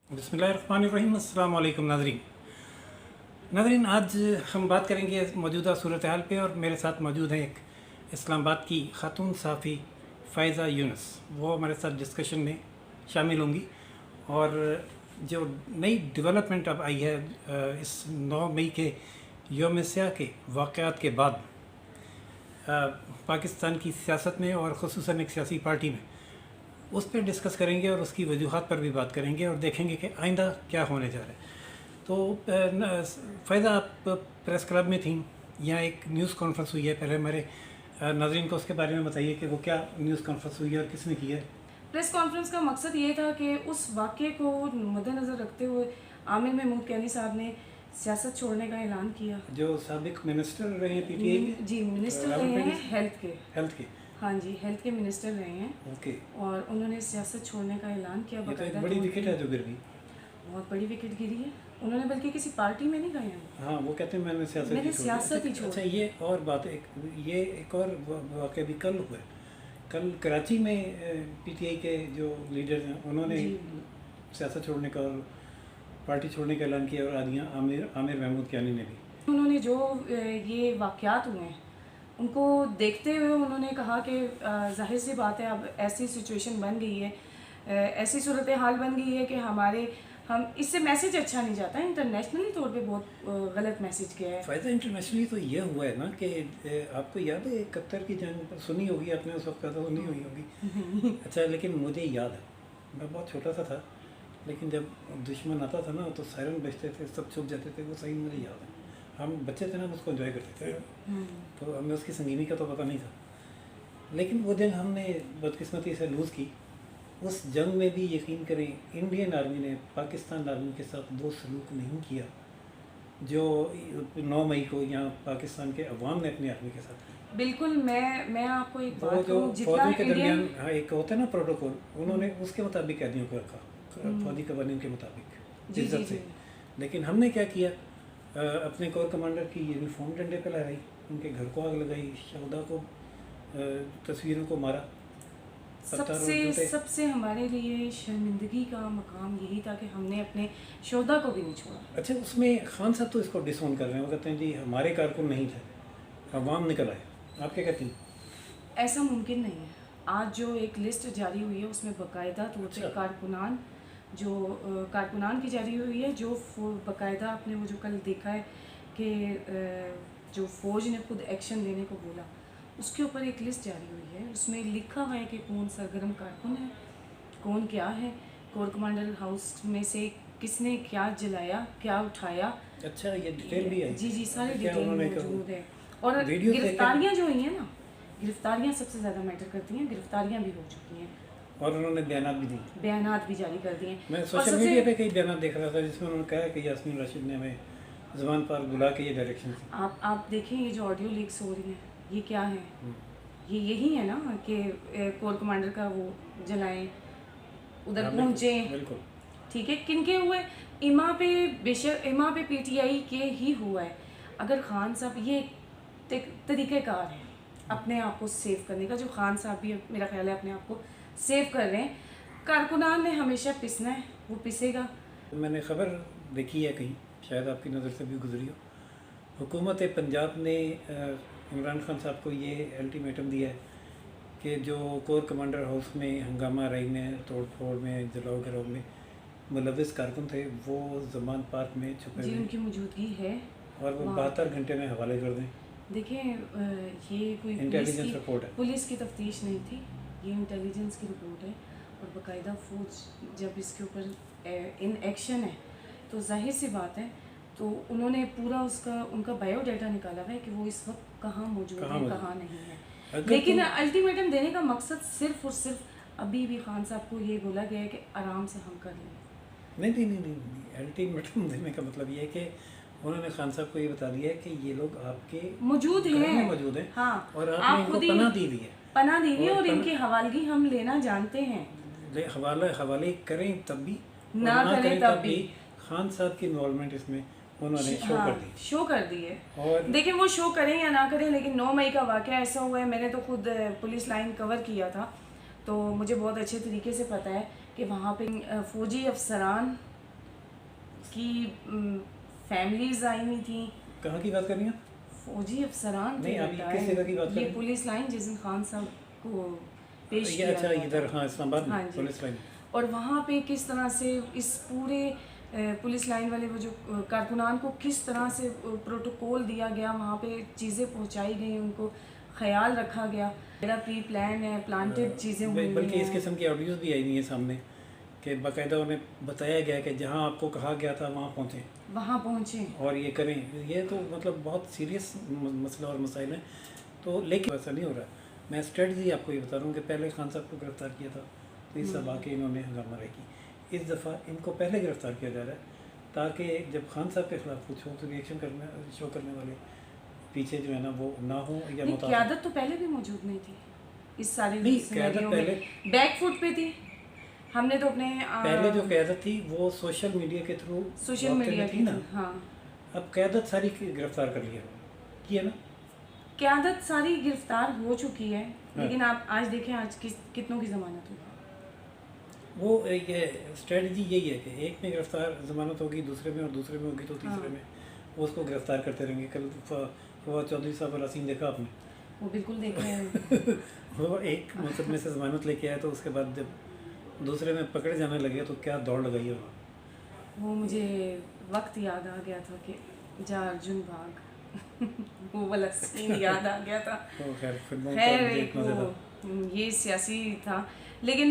बिस्मिल्लाहिर्रहमानिर्रहीम। अस्सलाम वालेकुम नाज़रीन, आज हम बात करेंगे मौजूदा सूरत हाल पे और मेरे साथ मौजूद हैं एक इस्लामाबाद की खातून सहाफ़ी फ़ायज़ा यूनुस। वो हमारे साथ डिस्कशन में शामिल होंगी और जो नई डेवलपमेंट अब आई है इस 9 मई के यौम स्याह के वाक़यात के बाद पाकिस्तान की सियासत में और ख़ुसूसन एक सियासी पार्टी में, उस पर डिस्कस करेंगे और उसकी वजूहात पर भी बात करेंगे और देखेंगे कि आइंदा क्या होने जा रहा है। तो फ़ायदा, आप प्रेस क्लब में थी, यहाँ एक न्यूज़ कॉन्फ्रेंस हुई है। पहले हमारे नाज़रीन को उसके बारे में बताइए कि वो क्या न्यूज़ कॉन्फ्रेंस हुई है और किसने की है। प्रेस कॉन्फ्रेंस का मकसद ये था कि उस वाक़े को मद्देनज़र रखते हुए आमिर महमूद कैनी साहब ने सियासत छोड़ने का ऐलान किया। जो साबिक मिनिस्टर रहे हैं पीटीआई के, जी, मिनिस्टर रहे हैं हेल्थ के। हाँ जी, हेल्थ के मिनिस्टर रहे हैं। ओके। और उन्होंने सियासत छोड़ने का ऐलान किया। ये तो एक बड़ी विकेट है जो गिर गई, बहुत बड़ी विकेट गिरी है। उन्होंने बल्कि किसी पार्टी में नहीं गए हैं। हाँ, वो कहते हैं मैंने सियासत ही छोड़ी। अच्छा, ये और बात, एक और वाक़या भी कल हुआ है। कल कराची में पीटीआई के जो लीडर हैं उन्होंने सियासत छोड़ने का और पार्टी छोड़ने का ऐलान किया, और आमिर महमूद कैनी ने भी। उन्होंने जो ये वाक़यात हुए हैं उनको देखते हुए उन्होंने कहा कि जाहिर सी बात है, अब ऐसी सिचुएशन बन गई है, ऐसी सूरत हाल बन गई है कि हम इससे मैसेज अच्छा नहीं जाता है। इंटरनेशनली तौर पे बहुत गलत मैसेज गया है। फ़ायदा इंटरनेशनली तो ये हुआ है ना कि आपको याद है कतर की जंग पर सुनी होगी आपने, उस वक्त पैदा तो नहीं हुई होगी। अच्छा, लेकिन मुझे याद है, मैं बहुत छोटा सा था, लेकिन जब दुश्मन आता था ना तो सायरन बजते थे, सब छुप जाते थे। वो सही मुझे याद है। हम बच्चे थे ना, हम उसको एंजॉय करते थे, तो हमें उसकी संगीनी का तो पता नहीं था। लेकिन वो जंग हमने बदकिस्मती से लूज़ की। उस जंग में भी यकीन करें, इंडियन आर्मी ने पाकिस्तान आर्मी के साथ वो सलूक नहीं किया जो 9 मई को यहाँ पाकिस्तान के अवाम ने अपनी आर्मी के साथ किया। बिल्कुल। मैं आपको एक बात जो जितना फौजी के दरमियान एक होता है ना प्रोटोकॉल, उन्होंने उसके मुताबिक कैदियों को रखा, फौजी कवानीन के मुताबिक इज्जत से। लेकिन हमने क्या किया, अपने कोर कमांडर की यूनिफॉर्म डंडे पे लहराई, उनके घर को आग लगाई, शहदा को तस्वीरों को मारा। सबसे हमारे लिए शर्मिंदगी का मकाम यही था कि हमने अपने शोधा को भी नहीं छोड़ा। अच्छा, उसमें खान साहब तो इसको डिसोन कर रहे हैं, वो कहते हैं जी हमारे कारकुन नहीं थे, अवाम निकल आए। आप क्या कहती हैं? ऐसा मुमकिन नहीं है। आज जो एक लिस्ट जारी हुई है उसमें बाकायदा तौर पर कारकुनान की जारी हुई है, जो बाकायदा आपने वो जो कल देखा है कि जो फ़ौज ने खुद एक्शन लेने को बोला, उसके ऊपर एक लिस्ट जारी हुई है। उसमें लिखा हुआ है कि कौन सरगर्म कारकुन है, कौन क्या है, कोर कमांडर हाउस में से किसने क्या जलाया, क्या उठाया। अच्छा, ये डिटेल भी है? जी, सारी डिटेल मौजूद है। और गिरफ्तारियाँ जो हुई हैं ना, गिरफ्तारियाँ सबसे ज़्यादा मैटर करती हैं। गिरफ्तारियाँ भी हो चुकी हैं और उन्होंने बयानात भी जारी कर दिए। मैं सोशल मीडिया पे कई बयान देख रहा था जिसमें उन्होंने कहा कि यास्मीन राशिद ने हमें ज़बान पर बुला के ये डायरेक्शन दी। आप देखें, ये जो ऑडियो लीक्स हो रही हैं, ये क्या है? ये यही है ना कि कोर कमांडर का वो जलाएं, उधर पहुँचे। ठीक है, किनके हुए? इमा पे, बेशक इमा पे पीटीआई के ही हुआ है। अगर खान साहब, ये तरीक़ेकार है अपने आप को सेव करने का, जो खान साहब भी मेरा ख्याल है अपने आप को सेव कर रहे हैं। कारकुनान ने हमेशा पिसना है, वो पिसेगा। मैंने ख़बर देखी है कहीं, शायद आपकी नज़र से भी गुजरी हो, हुकूमत पंजाब ने इमरान खान साहब को ये अल्टीमेटम दिया है कि जो कोर कमांडर हाउस में हंगामा राई में, तोड़ फोड़ में, जलाओ गिराओ में मुलविस कारकुन थे, वो ज़मान पार्क में छुपे हुए, उनकी मौजूदगी है, और वो 72 घंटे में हवाले कर दें। देखिए, ये कोई इंटेलिजेंस रिपोर्ट है, पुलिस की तफ्तीश नहीं थी, ये इंटेलिजेंस की रिपोर्ट है। और बाकायदा फौज जब इसके ऊपर इन एक्शन है तो जाहिर सी बात है, तो उन्होंने पूरा उनका बायोडाटा निकाला है कि वो इस वक्त कहाँ मौजूद है, कहाँ नहीं है। लेकिन अल्टीमेटम देने का मकसद सिर्फ और सिर्फ अभी भी खान साहब को ये बोला गया है कि आराम से हम कर लें। नहीं, अल्टीमेटम देने का मतलब ये है कि उन्होंने खान साहब को ये बता दिया है कि ये लोग आपके मौजूद हैं। हाँ, और आपने इनको पनाह दी हुई है, और इनकी हवालगी हम लेना जानते हैं। हवाले करें तब भी, ना करें तब भी। खान साहब की इन्वॉल्वमेंट इसमें उन्होंने शो कर दी है। और देखिए, वो शो करें या ना करें, लेकिन 9 मई का वाक़या ऐसा हुआ है। मैंने तो खुद पुलिस लाइन कवर किया था, तो मुझे बहुत अच्छे तरीके से पता है कि वहाँ पे फ़ौजी अफसरान की फैमिलीज आई हुई थी। कहाँ की बात कर रही हैं? फौजी अफसरान थे नहीं, आप बताए। किस जगह की बात कर रहे ये हैं? पुलिस लाइन जिसम खान साहब को पेश ये किया अच्छा गया इधर, था। हाँ, इस्लामाबाद हाँ में जी। Police line. और वहाँ पे किस तरह से इस पूरे पुलिस लाइन वाले वो जो कारकुनान को किस तरह से प्रोटोकॉल दिया गया, वहाँ पे चीज़ें पहुँचाई गई, उनको ख्याल रखा गया। मेरा प्री प्लान है, प्लांटेड चीज़ें हुई बल्कि इस हैं। किस्म की ऑडियोज भी आई हुई हैं सामने कि बाकायदा उन्हें बताया गया कि जहाँ आपको कहा गया था वहाँ पहुँचें वहाँ पहुँचे। और ये करें। ये तो मतलब बहुत सीरियस मसला और मसाइल हैं। तो लेकिन ऐसा नहीं हो रहा। मैं स्ट्रेटजी आपको ये बता रहा हूँ कि पहले खान साहब को गिरफ़्तार किया था तो इस सब आके इन्होंने हंगामा की। इस दफ़ा इनको पहले गिरफ़्तार किया जा रहा है ताकि जब खान साहब के ख़िलाफ़ कुछ हो तो रिएक्शन करने शो करने वाले पीछे जो है ना वो ना हो या नहीं, क़यादत तो पहले भी मौजूद नहीं थी इस सारे नहीं, सिनेरियो क़यादत में। बैक फुट पे थी। हमने तो अपने पहले जो क़यादत थी वो सोशल मीडिया के थ्रू सोशल मीडिया थी ना। हाँ, अब क़यादत सारी गिरफ़्तार कर लिया की है ना। क़यादत सारी गिरफ्तार हो चुकी है। हाँ। लेकिन आप आज देखें आज कितनों की ज़मानत हुई। वो ये स्ट्रेटजी यही है कि एक में गिरफ्तार ज़मानत होगी, दूसरे में, और दूसरे में होगी तो तीसरे में वो उसको गिरफ्तार करते रहेंगे। कल फवाद चौधरी साहब वाला सीन देखा आपने? वो बिल्कुल देख रहे हैं। वो एक मुकदमे से ज़मानत लेके आए तो उसके बाद जब दूसरे में पकड़े जाने लगे तो क्या दौड़ लगाई है वहाँ। वो मुझे वक्त याद आ गया था कि जा अर्जुन भाग। वो वाला सीन याद आ गया था। तो खैर फिल्मों का खैर मुझे एक इतना ज़्यादा वो ये सियासी था। लेकिन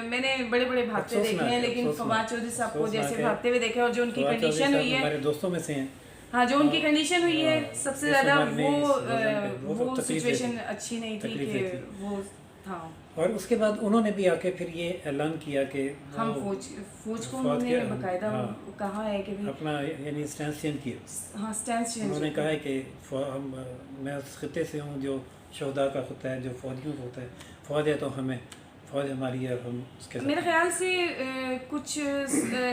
मैंने बड़े बड़े भागते देखे हैं, लेकिन फवाद चौधरी साहब को जैसे भागते हुए देखे और जो उनकी फवाद चौधरी कंडीशन हुई साहब है, हमारे दोस्तों में से हैं। हाँ, जो उनकी कंडीशन हुई है सबसे इस ज़्यादा उम्र में, इस वजन पे, वो तकलीफ सिचुएशन देती। अच्छी नहीं थी तकलीफ कि देती। वो था। और उसके बाद उन्होंने भी आके फिर ये ऐलान किया कि हम वो फौज को फौज के उन्होंने बकायदा हाँ, कहा है कि भाई अपना यानी स्टैंड चेंज किया। हाँ, स्टैंड चेंज। उन्होंने कहा है कि मैं उस खत्ते से हूँ जो शहदा का खत्ता है, जो फौजियों का होता है। फौज है तो हमें, फौज हमारी है और हम उसके साथ। मेरे ख्याल से कुछ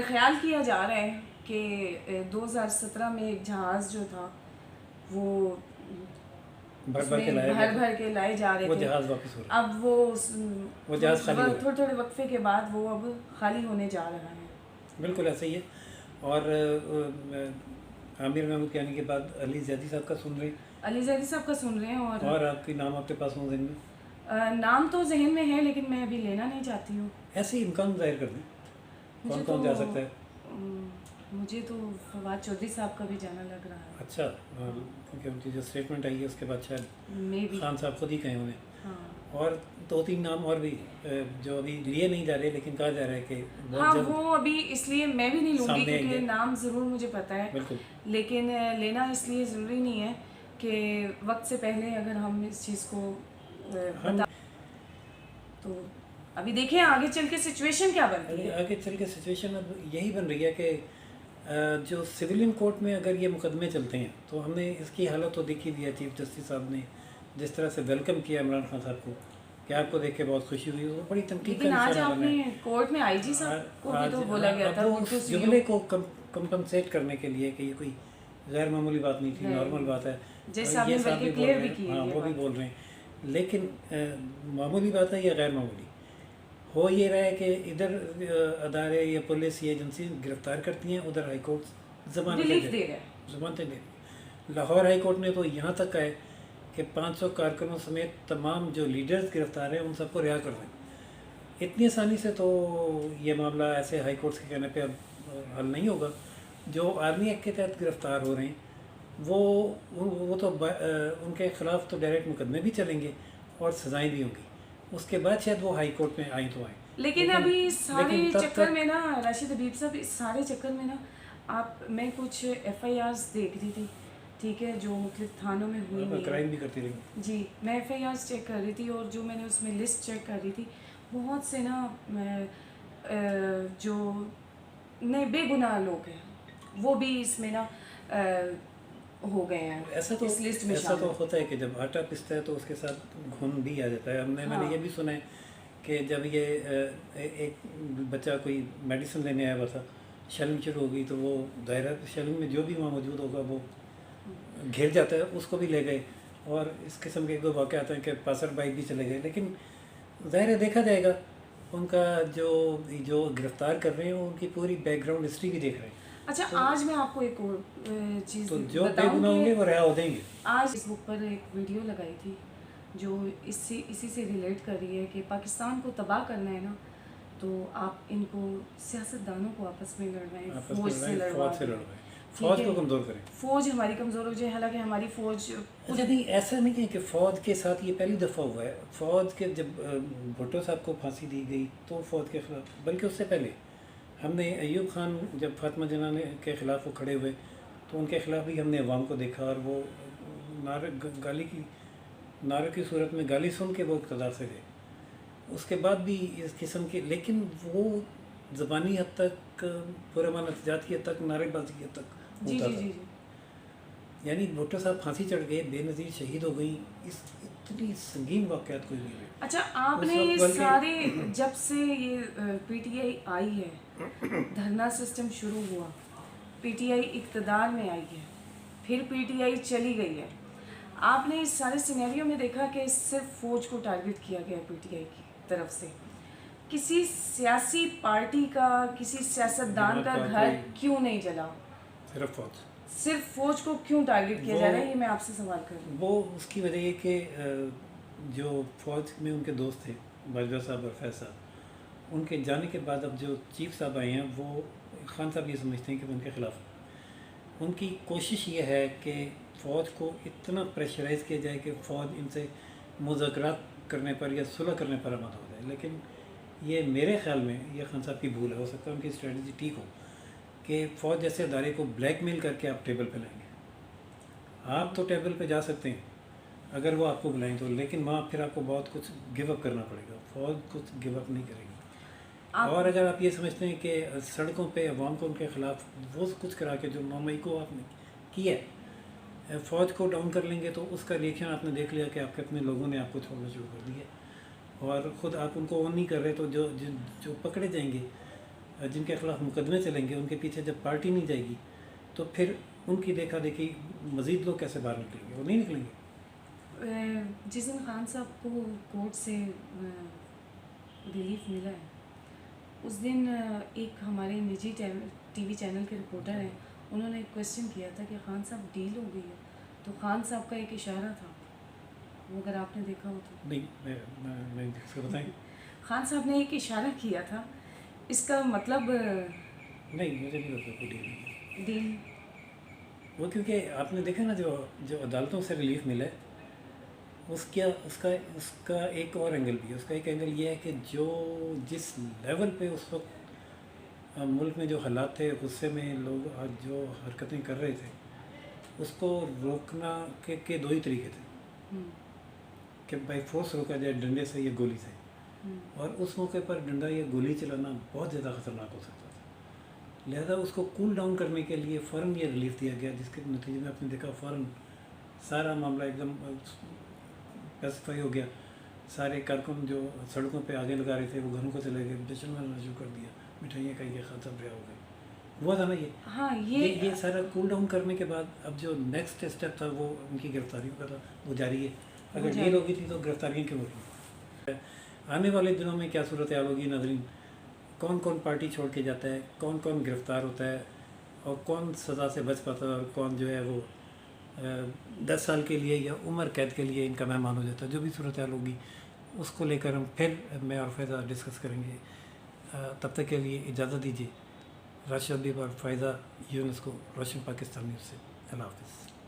ख्याल किया जा रहा है कि 2017 में एक जहाज़ जो था वो भर भर के लाया गया था। भर के लाए जा रहे वो थे। जहाज़ वापस हो रहा है। अब वो जहाज़ खाली हो रहा है। थोड़े थोड़े वक्फे के बाद वो अब खाली होने जा रहा है। बिल्कुल ऐसा ही है। और आमिर महमूद के आने के बाद अली जैदी साहब का सुन रहे हैं, अली जैदी साहब का सुन रहे हैं। और आपकी नाम आपके पास हो जहन में? नाम तो जहन में है लेकिन मैं अभी लेना नहीं चाहती हूँ। ऐसे ही इम्कान जाहिर कर दें, कौन कौन जा सकता है? मुझे तो फवाद चौधरी साहब का भी जाना लग रहा है। अच्छा, क्योंकि उनकी जो स्टेटमेंट आई है उसके बाद शायद मे बी खान साहब खुद ही कहे उन्हें। हाँ, और 2-3 नाम और भी जो अभी लिए नहीं जा रहे लेकिन कहा जा रहा है कि बहुत हाँ, जल्द वो अभी इसलिए मैं भी नहीं लूँगी सामने क्योंकि आएंगे। नाम ज़रूर मुझे पता है, बिल्कुल लेकिन लेना इसलिए ज़रूरी नहीं है कि वक्त से पहले अगर हम इस चीज़ को बता तो अभी देखें आगे चल के सिचुएशन क्या बनती है। आगे चल के सिचुएशन अब यही बन रही है कि जो सिविलियन कोर्ट में अगर ये मुकदमे चलते हैं तो हमने इसकी हालत तो देखी दी है। चीफ जस्टिस साहब ने जिस तरह से वेलकम किया इमरान खान साहब को, कि आपको देख के बहुत खुशी हुई, वो बड़ी तनकीद का लेकिन आज निशाना बना आपने है। कोर्ट में आईजी साहब को भी तो बोला गया था वो वो तो उस जुमले को कंपनसेट करने के लिए कि ये कोई गैर मामूली बात नहीं थी, नॉर्मल बात है। जैसे और आपने ये साहब बल्कि भी बोल क्लियर रहे भी की हैं, है हाँ ये वो भी बात। बोल रहे हैं। लेकिन मामूली बात है या गैर मामूली, हो ये रहा है कि इधर अदारे या पुलिस या एजेंसी गिरफ्तार करती हैं, उधर हाई कोर्ट जमानतें रिलीफ दे दे रहा है। जमानतें दे। लाहौर हाई कोर्ट ने तो यहाँ तक कहा है कि 500 कारकुनों समेत तमाम जो लीडर्स गिरफ्तार हैं उन सबको रिहा कर दें। इतनी आसानी से तो ये मामला ऐसे हाई कोर्ट्स के कहने पे अब हल नहीं होगा। जो आर्मी एक्ट के तहत गिरफ्तार हो रहे हैं वो तो उनके ख़िलाफ़ तो डायरेक्ट मुकदमे भी चलेंगे और सज़ाएँ भी होंगी। उसके बाद शायद वो हाई कोर्ट में आए तो आए। लेकिन अभी इस सारे लेकिन तब चक्कर तक- में ना राशिद हबीब साहब, इस सारे चक्कर में ना मैं कुछ FIRs देख रही थी, ठीक है, जो मुख्तलिफ थानों में हुई हुई क्राइम हैं। भी करती रही। जी, मैं FIRs चेक कर रही थी और जो मैंने उसमें लिस्ट चेक कर रही थी, बहुत से ना जो नए बेगुनाह लोग हैं वो भी इसमें ना हो गए हैं। ऐसा तो इस लिस्ट में ऐसा तो होता है कि जब आटा पिसता है तो उसके साथ घुन भी आ जाता है। मैंने ये भी सुना है कि जब ये एक बच्चा कोई मेडिसिन लेने आया हुआ था, शर्म शुरू हो गई तो वो दायरा शर्म में जो भी वहाँ मौजूद होगा वो घिर जाता है, उसको भी ले गए। और इस किस्म के 1-2 वाक़े आते हैं कि पासर बाई भी चले गए। लेकिन ज़ाहिर है देखा जाएगा उनका जो गिरफ़्तार कर रहे हैं उनकी पूरी बैकग्राउंड हिस्ट्री भी देख रहे हैं। अच्छा, आज मैं आपको एक और चीज़ तो जो बताऊं बेगुनाह होंगे कि वो रिहा हो देंगे। आज फेसबुक पर एक वीडियो लगाई थी जो इसी से रिलेट कर रही है कि पाकिस्तान को तबाह करना है ना, तो आप इनको सियासतदानों को आपस में लड़वाएं, आपस फौज में से लड़ाई, लड़वा फौज से दें, लड़वाएं, ठीक फौज है। को कमज़ोर करें। फौज हमारी कमज़ोर हो जाए, हालांकि हमारी फौज अच्छा नहीं, ऐसा नहीं है कि फ़ौज के साथ ये पहली दफ़ा हुआ है। फ़ौज के जब भुट्टो साहब को फांसी दी गई तो फ़ौज के खिलाफ, बल्कि उससे पहले हमने अयूब खान जब फातिमा जना के ख़िलाफ़ वो खड़े हुए तो उनके ख़िलाफ़ भी हमने अवाम को देखा, और वो नारे की सूरत में गाली सुन के वो इक़्तिदार से गए। उसके बाद भी इस किस्म के, लेकिन वो ज़बानी हद तक, पुरअमन एहतजाज की हद तक, नारेबाजी की हद तक जी होता जी था। जी जी। यानी भुट्टो साहब फांसी चढ़ गए, बेनज़ीर शहीद हो गई, इस इतनी संगीन वाक़यात कोई नहीं हुए। अच्छा, उस आपने वक्त ये बल्कि सारे, जब से ये पीटीआई आई है, धरना सिस्टम शुरू हुआ, पीटीआई इक़्तिदार में आई है, फिर पीटीआई चली गई है, आपने इस सारे सिनेरियो में देखा कि सिर्फ फौज को टारगेट किया गया पीटीआई की तरफ से। किसी सियासी पार्टी का, किसी सियासतदान का घर क्यों नहीं जला? सिर्फ फौज, सिर्फ फौज को क्यों टारगेट किया जा रहा है, ये मैं आपसे सवाल कर रही हूँ। वो उसकी वजह ये कि जो फ़ौज में उनके दोस्त थे बाजवा साहब और फैज़ साहब, उनके जाने के बाद अब जो चीफ साहब आए हैं वो खान साहब ये समझते हैं कि वो उनके ख़िलाफ़। उनकी कोशिश ये है कि फ़ौज को इतना प्रेशराइज़ किया जाए कि फ़ौज इनसे मुज़ाकरात करने पर या सुलह करने पर आमादा हो जाए। लेकिन ये मेरे ख़्याल में ये खान साहब की भूल है। हो सकता है उनकी स्ट्रेटजी ठीक हो कि फ़ौज जैसे अदारे को ब्लैकमेल करके आप टेबल पे लाएंगे। आप तो टेबल पे जा सकते हैं अगर वो आपको बुलाएं तो, लेकिन वहाँ फिर आपको बहुत कुछ गिव अप करना पड़ेगा। फ़ौज कुछ गिव अप नहीं करेगी। और अगर आप ये समझते हैं कि सड़कों पे अवाम को उनके ख़िलाफ़ वो कुछ करा के जो 9 मई को आपने किया है, फ़ौज को डाउन कर लेंगे तो उसका रिएक्शन आपने देख लिया कि आपके अपने लोगों ने आपको छोड़ना शुरू कर दिया, और ख़ुद आप उनको ऑन नहीं कर रहे। तो जो पकड़े जाएंगे, जिनके ख़िलाफ़ मुकदमे चलेंगे, उनके पीछे जब पार्टी नहीं जाएगी तो फिर उनकी देखा देखी मज़ीद लोग कैसे बाहर निकलेंगे? वो नहीं निकलेंगे। जिस दिन खान साहब को कोर्ट से रिलीफ मिला है, उस दिन एक हमारे निजी टीवी चैनल के रिपोर्टर हैं, उन्होंने एक क्वेश्चन किया था कि खान साहब डील हो गई है, तो खान साहब का एक इशारा था, वो अगर आपने देखा हो तो। नहीं, मैं इसको बताएं। खान साहब ने एक इशारा किया था, इसका मतलब नहीं, मुझे नहीं लगता कोई डील नहीं। डील वो क्योंकि आपने देखा ना, जो अदालतों से रिलीफ मिला है उसका एक और एंगल भी है। उसका एक एंगल ये है कि जिस लेवल पे उस वक्त मुल्क में जो हालात थे, गुस्से में लोग आज जो हरकतें कर रहे थे, उसको रोकना के दो ही तरीके थे कि बाई फोर्स रोका जाए, डंडे से या गोली से। और उस मौके पर डंडा या गोली चलाना बहुत ज़्यादा ख़तरनाक हो सकता था। लिहाजा उसको कूल डाउन करने के लिए फ़ौरन ये रिलीफ दिया गया, जिसके नतीजे में आपने देखा फ़ौरन सारा मामला एकदम पैसिफाई हो गया। सारे कारकुन जो सड़कों पे आगे लगा रहे थे वो घरों को चले गए, जश्न मनाना शुरू कर दिया, मिठाइयाँ खाई के ख़त्म रहा हो गए। हुआ था ना ये। हाँ, ये सारा कूल डाउन करने के बाद अब जो नेक्स्ट स्टेप था वो उनकी गिरफ्तारियों का था, वो जारी है। अगर डील होगी थी तो गिरफ्तारियाँ क्यों होगी? आने वाले दिनों में क्या सूरत हाल होगी नाज़रीन? कौन कौन पार्टी छोड़ के जाता है, कौन कौन गिरफ़्तार होता है, और कौन सज़ा से बच पाता है, और कौन जो है वो 10 साल के लिए या उम्र कैद के लिए इनका मेहमान हो जाता है। जो भी सूरत हाल होगी उसको लेकर हम फिर मैं और फ़ैज़ा डिस्कस करेंगे। तब तक के लिए इजाज़त दीजिए। राशिद अदीब और फ़ायज़ा यूनुस को रोशन पाकिस्तान न्यूज़ से अल्लाह हाफ़िज़।